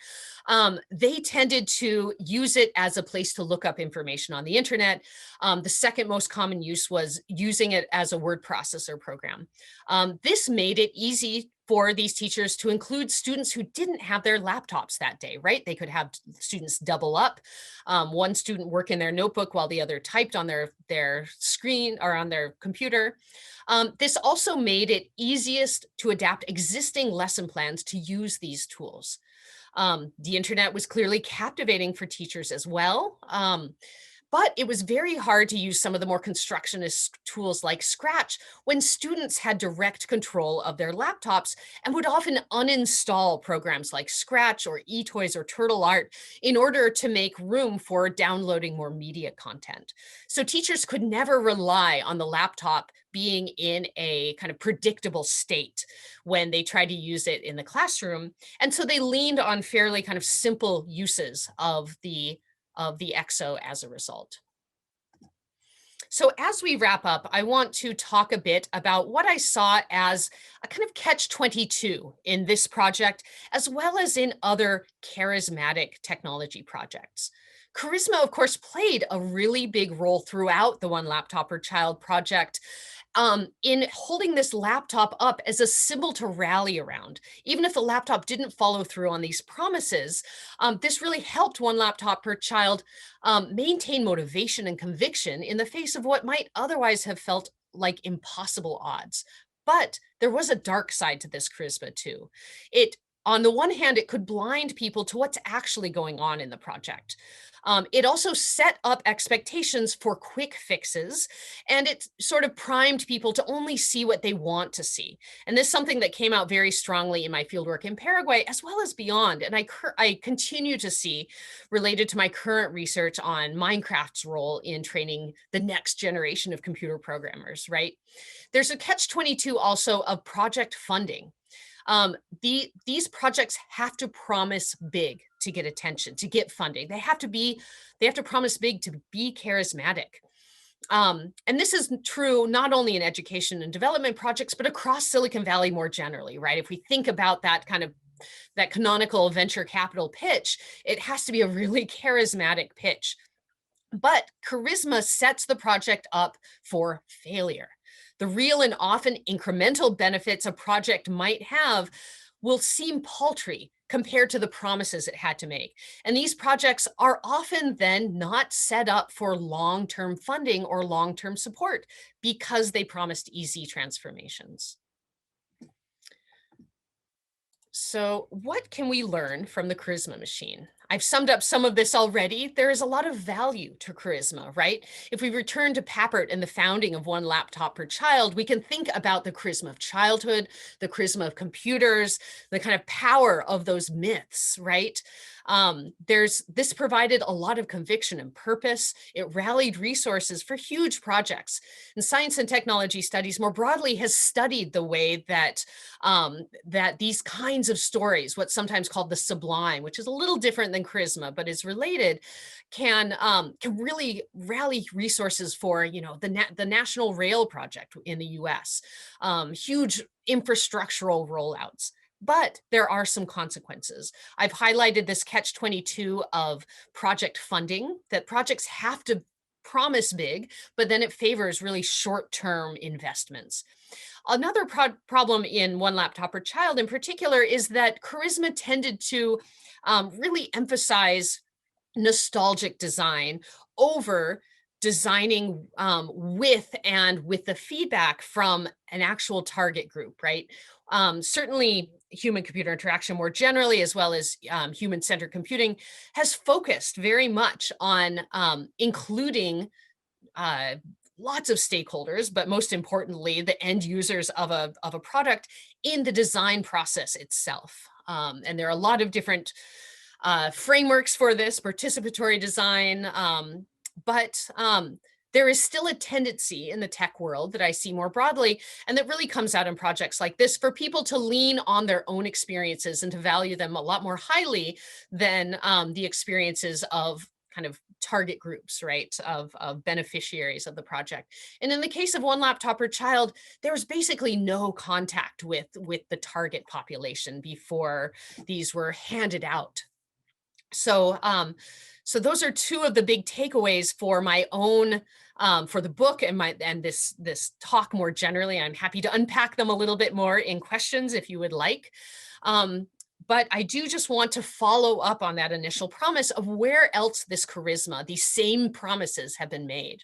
they tended to use it as a place to look up information on the internet. The second most common use was using it as a word processor program. This made it easy for these teachers to include students who didn't have their laptops that day, right? They could have students double up, one student work in their notebook while the other typed on their screen or on their computer. This also made it easiest to adapt existing lesson plans to use these tools. The internet was clearly captivating for teachers as well. But it was very hard to use some of the more constructionist tools like Scratch when students had direct control of their laptops and would often uninstall programs like Scratch or eToys or Turtle Art in order to make room for downloading more media content. So teachers could never rely on the laptop being in a kind of predictable state when they tried to use it in the classroom. And so they leaned on fairly kind of simple uses of the XO as a result. So as we wrap up, I want to talk a bit about what I saw as a kind of catch-22 in this project, as well as in other charismatic technology projects. Charisma, of course, played a really big role throughout the One Laptop Per Child project, in holding this laptop up as a symbol to rally around. Even if the laptop didn't follow through on these promises, this really helped One Laptop Per Child maintain motivation and conviction in the face of what might otherwise have felt like impossible odds. But there was a dark side to this charisma too. On the one hand, it could blind people to what's actually going on in the project. It also set up expectations for quick fixes, and it sort of primed people to only see what they want to see. And this is something that came out very strongly in my fieldwork in Paraguay, as well as beyond. And I continue to see, related to my current research on Minecraft's role in training the next generation of computer programmers, right? There's a catch-22 also of project funding. These projects have to promise big to get attention, to get funding. They have to promise big to be charismatic. And this is true not only in education and development projects, but across Silicon Valley more generally, right? If we think about that canonical venture capital pitch, it has to be a really charismatic pitch. But charisma sets the project up for failure. The real and often incremental benefits a project might have will seem paltry compared to the promises it had to make. And these projects are often then not set up for long-term funding or long-term support because they promised easy transformations. So what can we learn from the charisma machine? I've summed up some of this already. There is a lot of value to charisma, right? If we return to Papert and the founding of One Laptop Per Child, we can think about the charisma of childhood, the charisma of computers, the kind of power of those myths, right? This provided a lot of conviction and purpose. It rallied resources for huge projects. And science and technology studies more broadly has studied the way that these kinds of stories, what's sometimes called the sublime, which is a little different than charisma, but is related, can really rally resources for, the National Rail Project in the US, huge infrastructural rollouts. But there are some consequences. I've highlighted this catch-22 of project funding, that projects have to promise big, but then it favors really short-term investments. Another problem in One Laptop Per Child in particular is that Charisma tended to really emphasize nostalgic design over designing with the feedback from an actual target group, right? Certainly human-computer interaction more generally, as well as human-centered computing, has focused very much on including lots of stakeholders, but most importantly, the end users of a product in the design process itself. And there are a lot of different frameworks for this, participatory design, but there is still a tendency in the tech world that I see more broadly, and that really comes out in projects like this, for people to lean on their own experiences and to value them a lot more highly than the experiences of kind of target groups, right, of beneficiaries of the project. And in the case of One Laptop Per Child, there was basically no contact with the target population before these were handed out. So, so those are two of the big takeaways for my own, for the book and this talk more generally. I'm happy to unpack them a little bit more in questions if you would like. But I do just want to follow up on that initial promise of where else this charisma, these same promises have been made.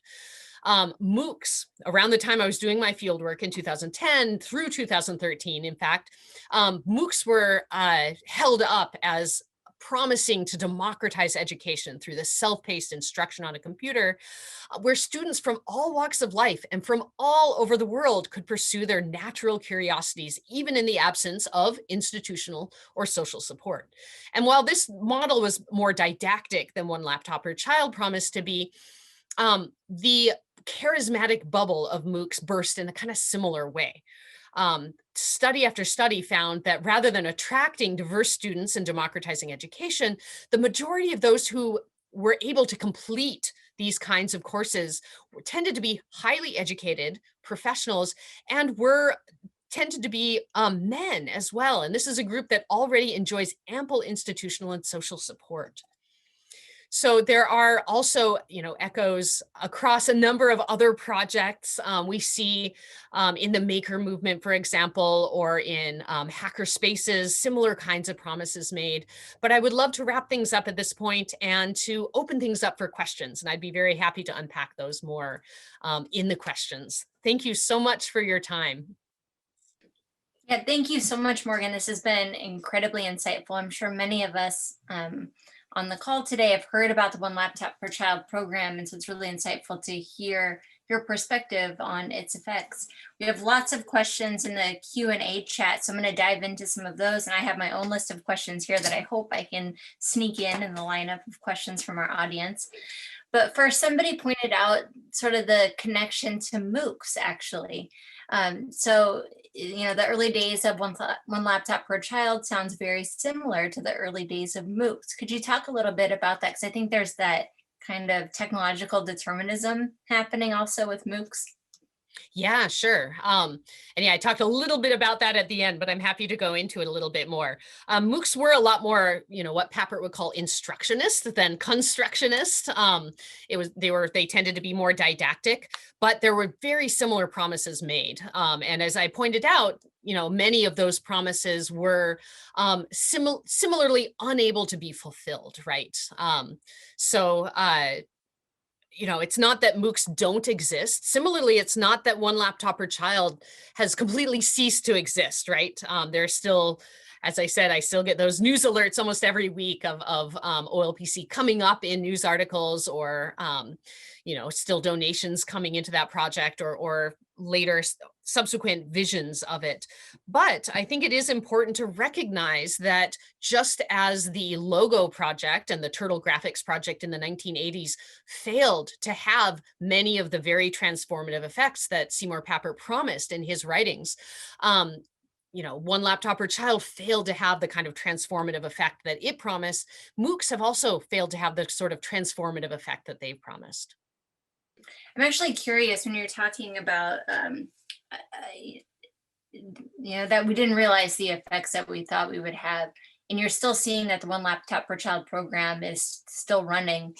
MOOCs, around the time I was doing my fieldwork in 2010 through 2013, in fact, MOOCs were held up as promising to democratize education through the self-paced instruction on a computer, where students from all walks of life and from all over the world could pursue their natural curiosities, even in the absence of institutional or social support. And while this model was more didactic than One Laptop Per Child promised to be, the charismatic bubble of MOOCs burst in a kind of similar way. Study after study found that rather than attracting diverse students and democratizing education, the majority of those who were able to complete these kinds of courses tended to be highly educated professionals and tended to be men as well. And this is a group that already enjoys ample institutional and social support. So there are also, echoes across a number of other projects. We see in the maker movement, for example, or in hacker spaces, similar kinds of promises made. But I would love to wrap things up at this point and to open things up for questions. And I'd be very happy to unpack those more in the questions. Thank you so much for your time. Yeah, thank you so much, Morgan. This has been incredibly insightful. I'm sure many of us on the call today have heard about the One Laptop Per Child program, and so it's really insightful to hear your perspective on its effects. We have lots of questions in the Q&A chat, so I'm going to dive into some of those, and I have my own list of questions here that I hope I can sneak in the lineup of questions from our audience. But first, somebody pointed out sort of the connection to MOOCs, actually. So, the early days of One Laptop Per Child sounds very similar to the early days of MOOCs. Could you talk a little bit about that? Because I think there's that kind of technological determinism happening also with MOOCs. Yeah, sure. And yeah, I talked a little bit about that at the end, but I'm happy to go into it a little bit more. MOOCs were a lot more, what Papert would call instructionist than constructionist. They tended to be more didactic, but there were very similar promises made. And as I pointed out, many of those promises were similarly unable to be fulfilled, right? It's not that MOOCs don't exist. Similarly, it's not that One Laptop Per Child has completely ceased to exist, right? There's still, as I said, I still get those news alerts almost every week of OLPC coming up in news articles, or still donations coming into that project, or later subsequent visions of it. But I think it is important to recognize that just as the logo project and the Turtle Graphics project in the 1980s failed to have many of the very transformative effects that Seymour Papert promised in his writings, One Laptop Per Child failed to have the kind of transformative effect that it promised. MOOCs have also failed to have the sort of transformative effect that they've promised. I'm actually curious when you're talking about, that we didn't realize the effects that we thought we would have, and you're still seeing that the One Laptop Per Child program is still running.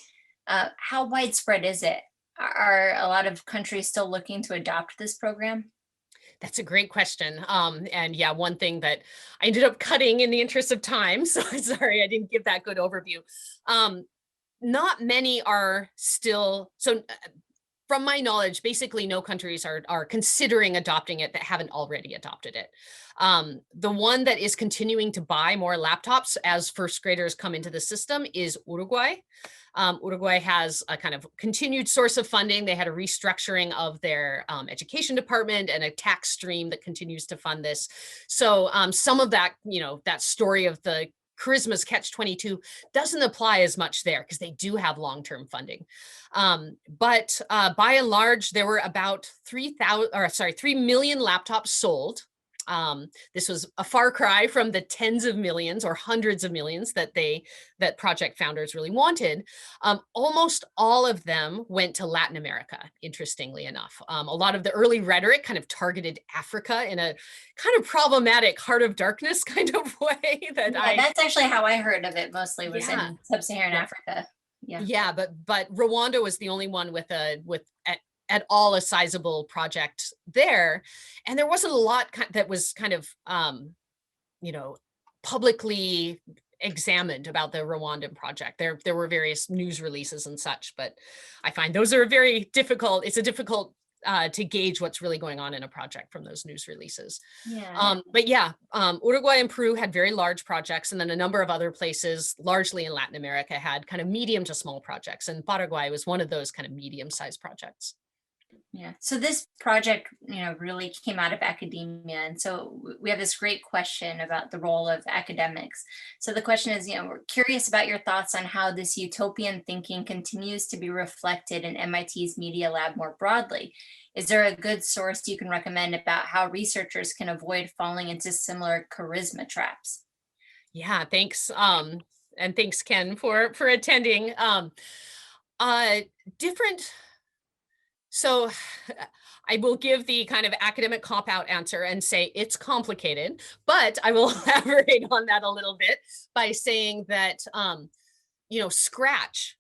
How widespread is it? Are a lot of countries still looking to adopt this program? That's a great question. And yeah, one thing that I ended up cutting in the interest of time, so I'm sorry I didn't give that good overview. Not many are still, so from my knowledge, basically no countries are considering adopting it that haven't already adopted it. The one that is continuing to buy more laptops as first graders come into the system is Uruguay. Uruguay has a kind of continued source of funding. They had a restructuring of their education department and a tax stream that continues to fund this. So some of that, that story of the Charisma's catch-22 doesn't apply as much there because they do have long-term funding. But by and large, there were about 3 million laptops sold. This was a far cry from the tens of millions or hundreds of millions that project founders really wanted. Almost all of them went to Latin America, interestingly enough. A lot of the early rhetoric kind of targeted Africa in a kind of problematic heart of darkness kind of way. That's actually how I heard of it mostly, was in sub-Saharan Africa. Yeah, but Rwanda was the only one with at all a sizable project there. And there wasn't a lot that was kind of, publicly examined about the Rwandan project. There were various news releases and such, but I find those are very difficult. It's a difficult to gauge what's really going on in a project from those news releases. But yeah, Uruguay and Peru had very large projects, and then a number of other places, largely in Latin America, had kind of medium to small projects, and Paraguay was one of those kind of medium-sized projects. Yeah, so this project, really came out of academia. And so we have this great question about the role of academics. So the question is, we're curious about your thoughts on how this utopian thinking continues to be reflected in MIT's Media Lab more broadly. Is there a good source you can recommend about how researchers can avoid falling into similar charisma traps? Yeah, thanks. And thanks, Ken, for attending. So I will give the kind of academic cop-out answer and say it's complicated, but I will elaborate on that a little bit by saying that, Scratch,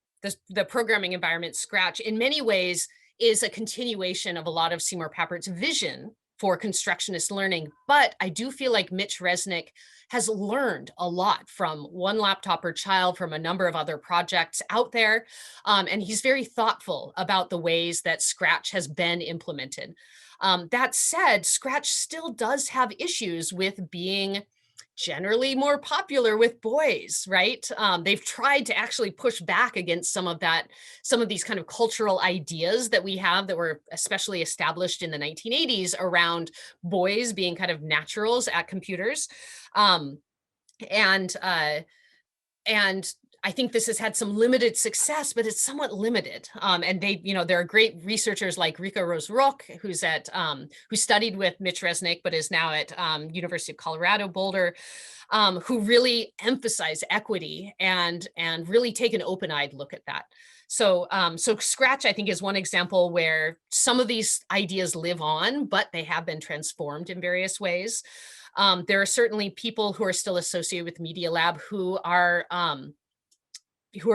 the programming environment Scratch, in many ways is a continuation of a lot of Seymour Papert's vision for constructionist learning. But I do feel like Mitch Resnick has learned a lot from One Laptop Per Child, from a number of other projects out there. And he's very thoughtful about the ways that Scratch has been implemented. That said, Scratch still does have issues with being generally more popular with boys, right? They've tried to actually push back against some of these kind of cultural ideas that we have that were especially established in the 1980s around boys being kind of naturals at computers. And I think this has had some limited success, but it's somewhat limited. And there are great researchers like Rika Rose-Rock, who studied with Mitch Resnick, but is now at University of Colorado Boulder, who really emphasize equity and really take an open-eyed look at that. So Scratch, I think, is one example where some of these ideas live on, but they have been transformed in various ways. There are certainly people who are still associated with Media Lab who are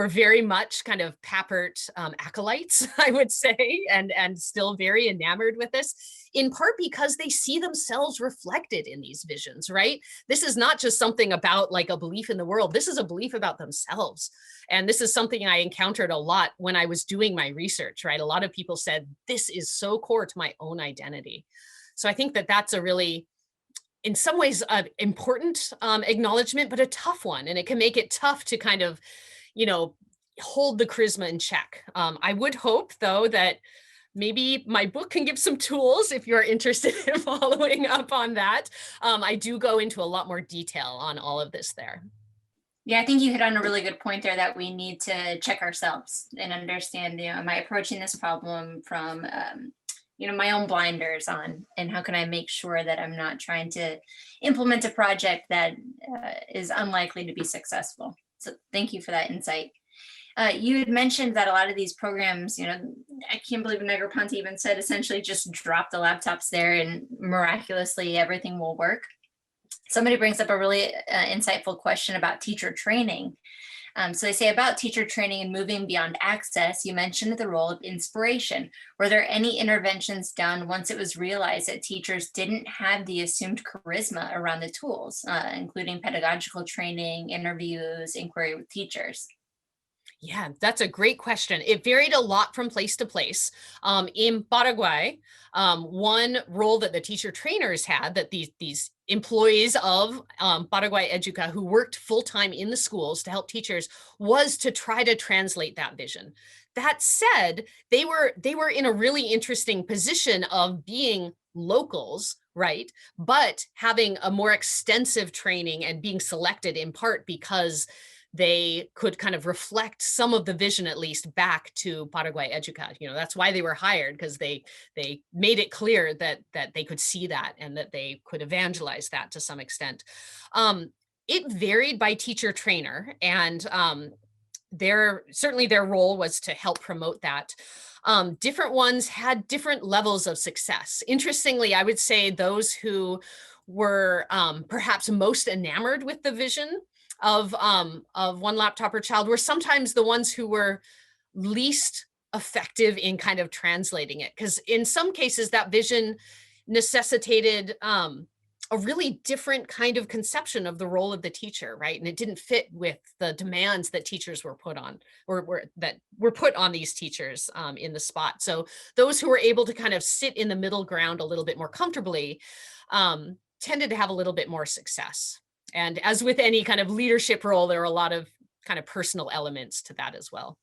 very much kind of Papert acolytes, I would say, and still very enamored with this, in part because they see themselves reflected in these visions, right? This is not just something about like a belief in the world. This is a belief about themselves. And this is something I encountered a lot when I was doing my research, right? A lot of people said, this is so core to my own identity. So I think that that's a really, in some ways, an important acknowledgement, but a tough one. And it can make it tough to kind of, hold the charisma in check. I would hope, though, that maybe my book can give some tools if you're interested in following up on that. I do go into a lot more detail on all of this there. Yeah, I think you hit on a really good point there, that we need to check ourselves and understand, am I approaching this problem from, my own blinders on, and how can I make sure that I'm not trying to implement a project that is unlikely to be successful. So thank you for that insight. You had mentioned that a lot of these programs, I can't believe Negroponte even said essentially just drop the laptops there and miraculously everything will work. Somebody brings up a really insightful question about teacher training. So they say about teacher training and moving beyond access, you mentioned the role of inspiration. Were there any interventions done once it was realized that teachers didn't have the assumed charisma around the tools, including pedagogical training, interviews, inquiry with teachers? Yeah, that's a great question. It varied a lot from place to place. In Paraguay, one role that the teacher trainers had, that these employees of Paraguay Educa who worked full-time in the schools to help teachers, was to try to translate that vision. That said, they were in a really interesting position of being locals, right? But having a more extensive training and being selected in part because they could kind of reflect some of the vision, at least, back to Paraguay Educa. That's why they were hired, because they made it clear that they could see that and that they could evangelize that to some extent. It varied by teacher trainer, and certainly their role was to help promote that. Different ones had different levels of success. Interestingly, I would say those who were perhaps most enamored with the vision of one laptop per child were sometimes the ones who were least effective in kind of translating it, because in some cases that vision necessitated a really different kind of conception of the role of the teacher, right? And it didn't fit with the demands that teachers were put on, or that were put on these teachers in the spot. So those who were able to kind of sit in the middle ground a little bit more comfortably tended to have a little bit more success. And as with any kind of leadership role, there are a lot of kind of personal elements to that as well.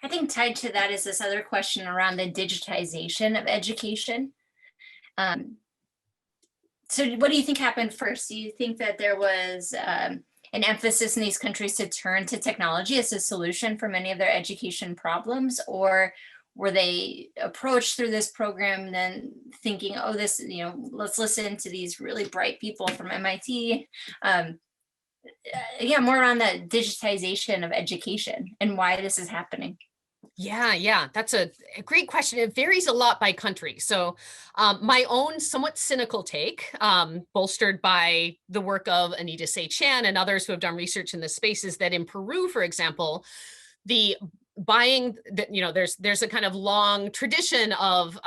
I think tied to that is this other question around the digitization of education. So what do you think happened first? Do you think that there was an emphasis in these countries to turn to technology as a solution for many of their education problems, or were they approached through this program then thinking, oh, this, let's listen to these really bright people from MIT? Yeah, more around the digitization of education and why this is happening. Yeah, that's a great question. It varies a lot by country. So my own somewhat cynical take, bolstered by the work of Anita Se Chan and others who have done research in this space, is that in Peru, for example, the buying that, there's a kind of long tradition of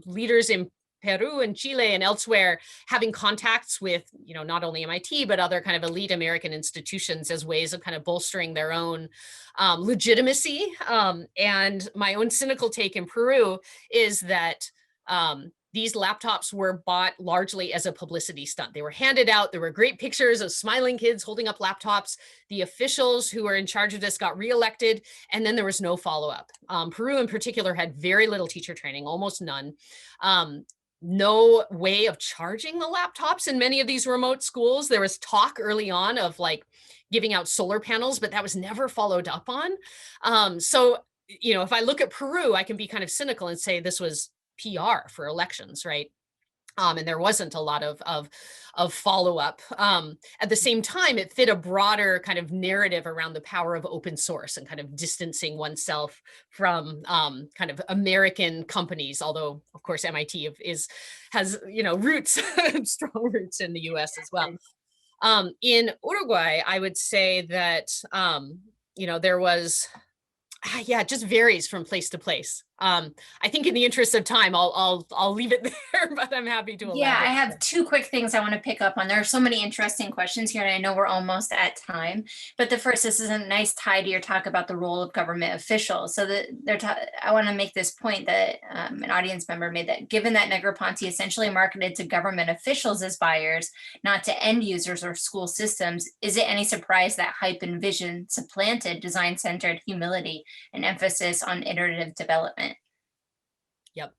leaders in Peru and Chile and elsewhere having contacts with, not only MIT, but other kind of elite American institutions as ways of kind of bolstering their own legitimacy. And my own cynical take in Peru is that these laptops were bought largely as a publicity stunt. They were handed out. There were great pictures of smiling kids holding up laptops. The officials who were in charge of this got reelected, and then there was no follow-up. Peru in particular had very little teacher training, almost none. No way of charging the laptops in many of these remote schools. There was talk early on of like giving out solar panels, but that was never followed up on. So, if I look at Peru, I can be kind of cynical and say this was PR for elections, right? And there wasn't a lot of follow-up. At the same time, it fit a broader kind of narrative around the power of open source and kind of distancing oneself from kind of American companies, although of course MIT has roots, strong roots in the US as well. In Uruguay, I would say that there was, it just varies from place to place. I think in the interest of time, I'll leave it there, but I'm happy to elaborate. Yeah, I have two quick things I want to pick up on. There are so many interesting questions here, and I know we're almost at time. But the first, this is a nice tie to your talk about the role of government officials. So I want to make this point that an audience member made, that given that Negroponte essentially marketed to government officials as buyers, not to end users or school systems, is it any surprise that hype and vision supplanted design-centered humility and emphasis on iterative development? Yep.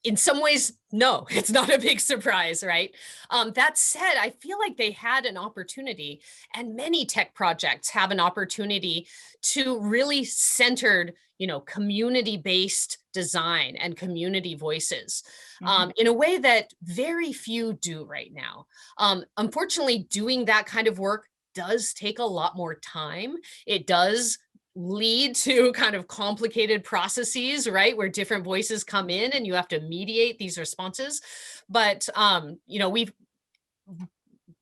In some ways, no, it's not a big surprise, right? That said, I feel like they had an opportunity, and many tech projects have an opportunity to really centered, community-based design and community voices in a way that very few do right now. Unfortunately, doing that kind of work does take a lot more time. It does lead to kind of complicated processes, right, where different voices come in and you have to mediate these responses. But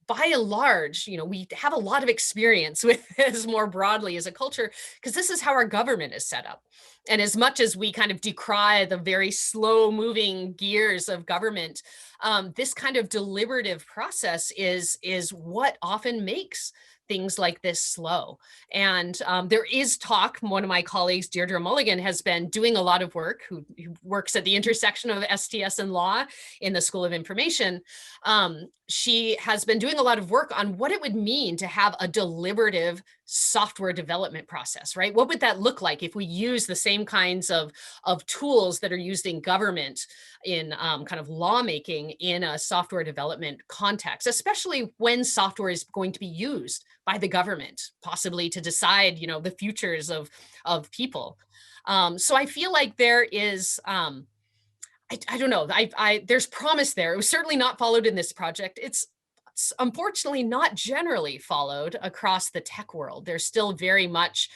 by and large, we have a lot of experience with this more broadly as a culture, because this is how our government is set up. And as much as we kind of decry the very slow moving gears of government, this kind of deliberative process is what often makes things like this slow. And there is talk, one of my colleagues, Deirdre Mulligan, has been doing a lot of work, who works at the intersection of STS and law in the School of Information. She has been doing a lot of work on what it would mean to have a deliberative software development process, right? What would that look like if we use the same kinds of tools that are used in government, in kind of lawmaking, in a software development context, especially when software is going to be used by the government, possibly to decide, the futures of people. So I feel like there is, I don't know, there's promise there. It was certainly not followed in this project. It's unfortunately not generally followed across the tech world. There's still very much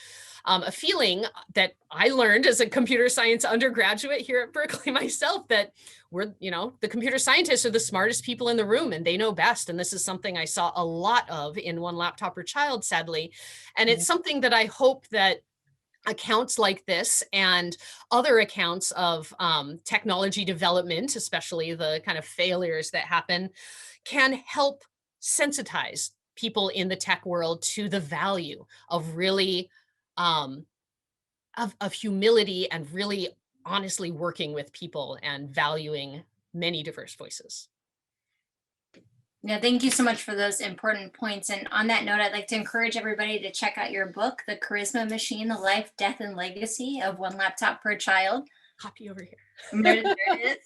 a feeling that I learned as a computer science undergraduate here at Berkeley myself, that we're, the computer scientists are the smartest people in the room and they know best. And this is something I saw a lot of in One Laptop Per Child, sadly. And it's something that I hope that accounts like this and other accounts of technology development, especially the kind of failures that happen, can help sensitize people in the tech world to the value of really of humility and really honestly working with people and valuing many diverse voices. Yeah, thank you so much for those important points. And on that note, I'd like to encourage everybody to check out your book, The Charisma Machine, The Life, Death, and Legacy of One Laptop Per Child. Copy over here. There it is.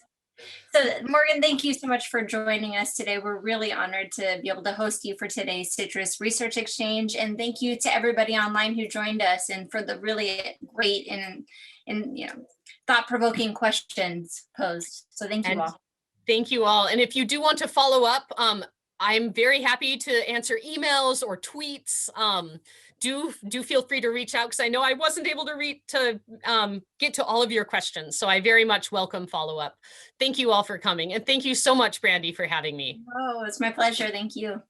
So Morgan, thank you so much for joining us today. We're really honored to be able to host you for today's CITRIS Research Exchange. And thank you to everybody online who joined us and for the really great and thought-provoking questions posed. So thank you all. Thank you all. And if you do want to follow up, I'm very happy to answer emails or tweets. Do feel free to reach out, because I know I wasn't able to get to all of your questions. So I very much welcome follow-up. Thank you all for coming. And thank you so much, Brandy, for having me. Oh, it's my pleasure. Thank you.